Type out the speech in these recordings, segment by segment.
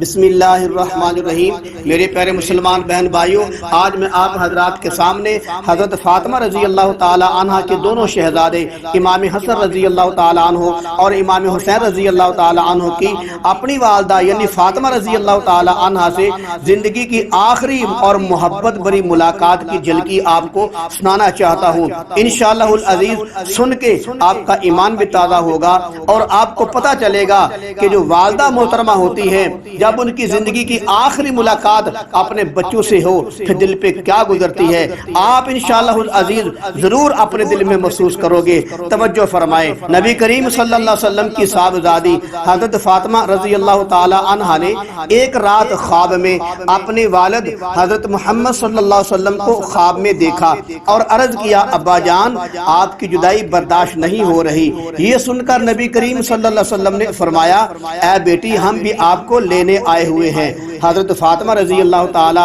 بسم اللہ الرحمن الرحیم۔ میرے پیارے مسلمان بہن بھائیوں، آج میں آپ حضرات کے سامنے حضرت فاطمہ رضی اللہ تعالی عنہ کے دونوں شہزادے امام حسن رضی اللہ تعالی عنہ اور امام حسین رضی اللہ تعالی عنہ کی اپنی والدہ یعنی فاطمہ رضی اللہ تعالی عنہ سے زندگی کی آخری اور محبت بری ملاقات کی جھلکی آپ کو سنانا چاہتا ہوں۔ انشاءاللہ العزیز سن کے آپ کا ایمان بھی تازہ ہوگا اور آپ کو پتہ چلے گا کہ جو والدہ محترمہ ہوتی ہے جب ان کی زندگی کی آخری ملاقات اپنے بچوں سے ہو پھر دل پہ کیا گزرتی ہے، آپ انشاءاللہ العزیز ضرور اپنے دل میں محسوس کرو گے۔ توجہ فرمائے، نبی کریم صلی اللہ علیہ وسلم کی صاحبزادی حضرت فاطمہ رضی اللہ تعالی عنہا نے ایک رات خواب میں اپنے والد حضرت محمد صلی اللہ علیہ وسلم کو خواب میں دیکھا اور عرض کیا، ابا جان آپ کی جدائی برداشت نہیں ہو رہی۔ یہ سن کر نبی کریم صلی اللہ علیہ وسلم نے فرمایا، اے بیٹی ہم بھی آپ کو لینے آئے ہوئے ہیں۔ حضرت فاطمہ رضی اللہ تعالی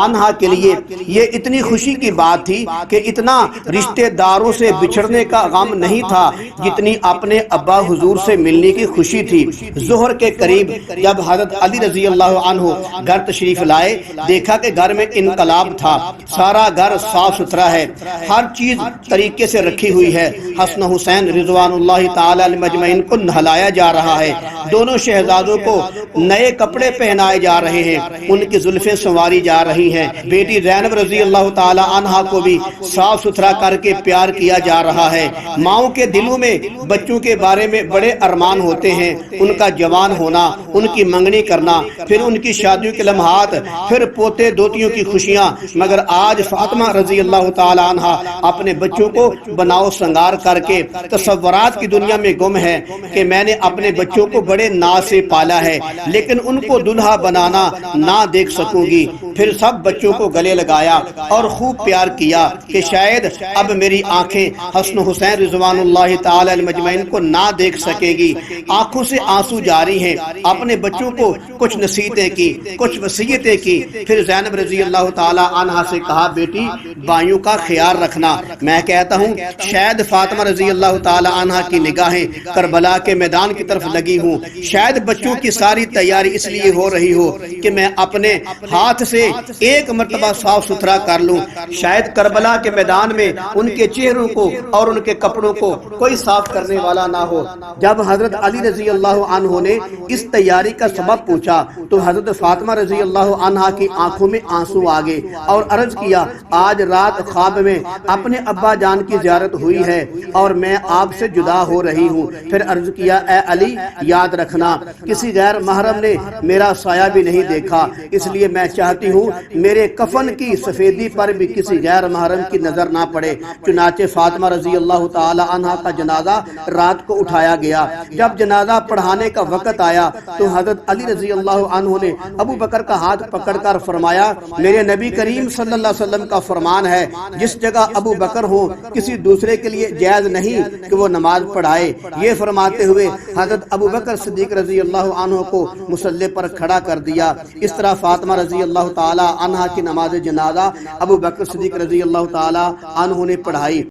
عنہا کے لیے یہ اتنی خوشی کی بات تھی کہ اتنا رشتہ داروں سے بچھڑنے کا غم نہیں تھا جتنی اپنے ابا حضور سے ملنے کی خوشی تھی۔ ظہر کے قریب جب حضرت علی رضی اللہ عنہ گھر تشریف لائے، دیکھا کہ گھر میں انقلاب تھا، سارا گھر صاف ستھرا ہے، ہر چیز طریقے سے رکھی ہوئی ہے۔ حسن حسین رضوان اللہ تعالی علیہ مجمعین کو نہلایا جا رہا ہے، دونوں شہزادوں کو نئے کپڑے پہنائے جا رہے ہیں، ان کی زلفیں سنواری جا رہی ہیں۔ بیٹی زینب رضی اللہ تعالی عنہا کو بھی صاف ستھرا کر کے پیار کیا جا رہا ہے۔ ماؤں کے دلوں میں بچوں کے بارے میں بڑے ارمان ہوتے ہیں، ان کا جوان ہونا، ان کی منگنی کرنا، پھر ان کی شادیوں کے لمحات، پھر پوتے دوتیوں کی خوشیاں۔ مگر آج فاطمہ رضی اللہ تعالی عنہا اپنے بچوں کو بناؤ سنگار کر کے تصورات کی دنیا میں گم ہے کہ میں نے اپنے بچوں کو بڑے ناز سے پالا ہے لیکن ان کو دلہا بنانا نہ دیکھ سکوں گی۔ پھر سب بچوں کو گلے لگایا اور خوب پیار کیا کہ شاید اب میری آنکھیں حسن حسین رضوان اللہ تعالی علیہ مجمعین کو نہ دیکھ سکے گی۔ آنکھوں سے آنسو جاری ہیں، اپنے بچوں کو کچھ نصیحتیں کی، کچھ وصیتیں کی۔ پھر زینب رضی اللہ تعالی عنہا سے کہا، بیٹی بھائیوں کا خیال رکھنا۔ میں کہتا ہوں شاید فاطمہ رضی اللہ تعالی عنہا کی نگاہیں کربلا کے میدان کی طرف لگی ہوں، شاید بچوں کی ساری تیاری اس لیے ہو رہی ہو کہ میں اپنے ہاتھ سے ایک مرتبہ صاف ستھرا کر لوں، شاید کربلا کے میدان میں ان کے چہروں کو اور ان کے کپڑوں کو کوئی صاف کرنے والا نہ ہو۔ جب حضرت علی رضی اللہ عنہ نے اس تیاری کا سبب پوچھا تو حضرت فاطمہ رضی اللہ عنہا کی آنکھوں میں آنسو آ گئے اور عرض کیا، آج رات خواب میں اپنے ابا جان کی زیارت ہوئی ہے اور میں آپ سے جدا ہو رہی ہوں۔ پھر عرض کیا، اے علی یاد رکھنا کسی غیر محرم نے میرا سایہ بھی نہیں دیکھا، اس لیے میں چاہتی ہوں میرے کفن کی سفیدی پر بھی کسی غیر محرم کی نظر نہ پڑے۔ چنانچہ فاطمہ رضی اللہ تعالی عنہا کا جنازہ رات کو اٹھایا گیا۔ جب جنازہ پڑھانے کا وقت آیا تو حضرت علی رضی اللہ عنہ نے ابو بکر کا ہاتھ پکڑ کر فرمایا، میرے نبی کریم صلی اللہ علیہ وسلم کا فرمان ہے، جس جگہ ابو بکر ہو کسی دوسرے کے لیے جائز نہیں کہ وہ نماز پڑھائے۔ یہ فرماتے ہوئے حضرت ابو بکر صدیق رضی اللہ عنہ کو مصلی پر کھڑا کر دیا۔ اس طرح فاطمہ رضی اللہ تعالی عنہا کی نماز جنازہ ابو بکر صدیق رضی اللہ تعالی عنہ نے پڑھائی۔